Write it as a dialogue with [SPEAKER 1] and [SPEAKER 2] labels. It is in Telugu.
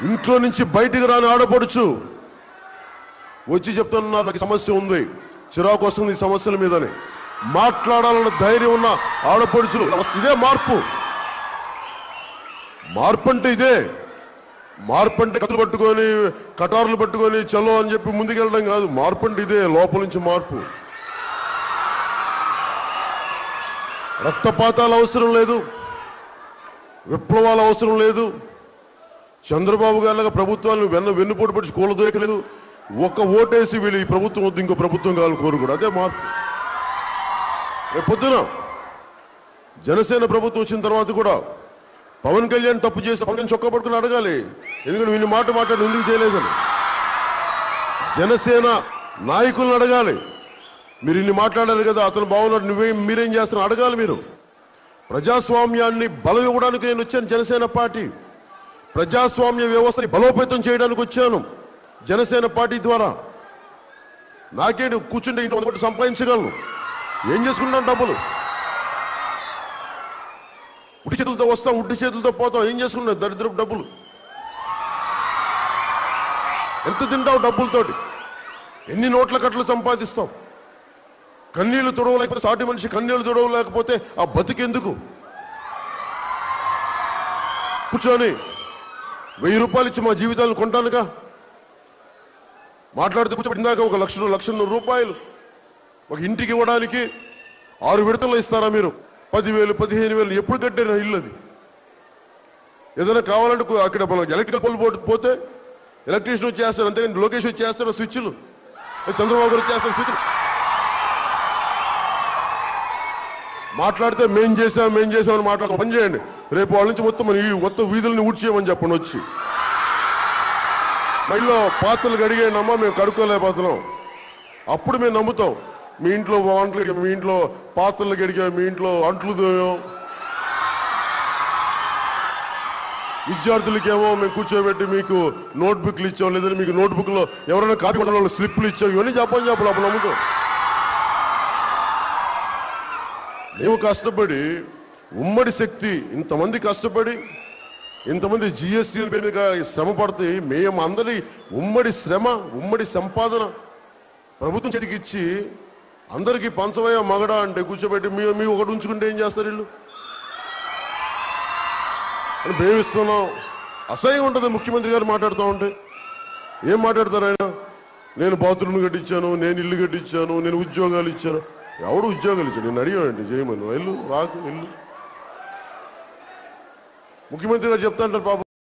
[SPEAKER 1] ఇంట్లో నుంచి బయటికి రాని ఆడపడుచు వచ్చి చెప్తున్నా నాకు సమస్య ఉంది, చిరాకు వస్తుంది ఈ సమస్యల మీదని మాట్లాడాలన్న ధైర్యం ఉన్న ఆడపడుచులు. ఇదే మార్పు. మార్పు అంటే ఇదే. మార్పు అంటే కథలు పట్టుకొని కటారులు పట్టుకొని చలో అని చెప్పి ముందుకెళ్ళడం కాదు. మార్పు అంటే ఇదే, లోపల నుంచి మార్పు. రక్తపాతాలు అవసరం లేదు, విప్లవాలు అవసరం లేదు. చంద్రబాబు గారిలాగా ప్రభుత్వాన్ని వెన్నుపోటు పట్టి కూలదోయకలేదు. ఒక్క ఓటేసి వీళ్ళు ఈ ప్రభుత్వం వద్దు ఇంకో ప్రభుత్వం కావాలని కోరుకోడు. అదే మార్పు. రేపు పొద్దున జనసేన ప్రభుత్వం వచ్చిన తర్వాత కూడా పవన్ కళ్యాణ్ తప్పు చేసి పవన్ చొక్కా పట్టుకుని అడగాలి, ఎందుకంటే వీళ్ళు మాట మాట్లాడి ఎందుకు చేయలేదని. జనసేన నాయకులను అడగాలి, మీరు ఇన్ని మాట్లాడారు కదా, అతను బాగున్నాడు, మీరేం చేస్తున్నారు అడగాలి. మీరు ప్రజాస్వామ్యాన్ని బలం ఇవ్వడానికి నేను వచ్చాను. జనసేన పార్టీ ప్రజాస్వామ్య వ్యవస్థని బలోపేతం చేయడానికి వచ్చాను జనసేన పార్టీ ద్వారా. నాకేంటి కూర్చుంటే ఇంటి ఒకటి సంపాదించగలను, ఏం చేసుకుంటాను డబ్బులు. ఉట్టి చేతులతో వస్తాం, ఉట్టి చేతులతో పోతాం, ఏం చేసుకున్నాం దరిద్రపు డబ్బులు. ఎంత తింటావు డబ్బులతోటి, ఎన్ని నోట్ల కట్టలు సంపాదిస్తాం. కన్నీళ్లు తుడవలేకపోతే, సాటి మనిషి కన్నీళ్లు తుడవలేకపోతే ఆ బతికెందుకు? కూర్చొని 1000 రూపాయలు ఇచ్చి మా జీవితాలను కొంటానుగా. మాట్లాడితే కూర్చోబెట్టిందాక 1,00,000 రూపాయలు ఒక ఇంటికి ఇవ్వడానికి 6 విడతల్లో ఇస్తారా మీరు? 10,000 15,000 ఎప్పుడు కట్టారు ఇల్లు? అది ఏదైనా కావాలంటే అక్కడ మన ఎలక్ట్రికల్ పోల్ పోతే ఎలక్ట్రీషియన్ వచ్చేస్తాడు, అంతేగాని లోకేష్ వచ్చేస్తాడు స్విచ్లు, చంద్రబాబు గారు వచ్చేస్తాడు స్విచ్లు. మాట్లాడితే మేం చేసామని మాట్లాడుతూ పని చేయండి. రేపు వాళ్ళ నుంచి మొత్తం వీధుల్ని ఊడ్చేయమని చెప్పండి వచ్చి. మళ్ళీ పాత్రలు కడిగేయండి అమ్మా, మేము కడుక్కోలేకపోతున్నాం. అప్పుడు మేము నమ్ముతాం. మీ ఇంట్లో వంటలు, మీ ఇంట్లో పాత్రలు కడిగాం, మీ ఇంట్లో అంట్లు దోయాం. విద్యార్థులకేమో మేము కూర్చోబెట్టి మీకు నోట్బుక్లు ఇచ్చాం, లేదంటే మీకు నోట్బుక్లో ఎవరైనా కాపీ కొట్టిన స్లిప్లు ఇచ్చాం. ఇవన్నీ చెప్పాలి అప్పుడు నమ్ముతాం. మేము కష్టపడి ఉమ్మడి శక్తి ఇంతమంది కష్టపడి ఇంతమంది జిఎస్టీ పేరు మీద శ్రమ పడితే మేము అందరి ఉమ్మడి శ్రమ, ఉమ్మడి సంపాదన ప్రభుత్వం చేతికిచ్చి అందరికీ పంచవయ్య మగడా అంటే కూర్చోబెట్టి మీ ఒకటి ఉంచుకుంటే ఏం చేస్తారు వీళ్ళు అని భేమిస్తున్నాం. అసహ్యం ఉంటుంది ముఖ్యమంత్రి గారు మాట్లాడుతూ ఉంటే. ఏం మాట్లాడతారు ఆయన? నేను బాత్రూమ్ కట్టించాను, నేను ఇల్లు కట్టించాను, నేను ఉద్యోగాలు ఇచ్చాను. ఎవడు ఉద్యోగాలు ఇచ్చాడు? నేను అడిగానండి చేయమని. వెళ్ళు రాకు వెళ్ళు. ముఖ్యమంత్రి గారు చెప్తా అంటారు పాపం.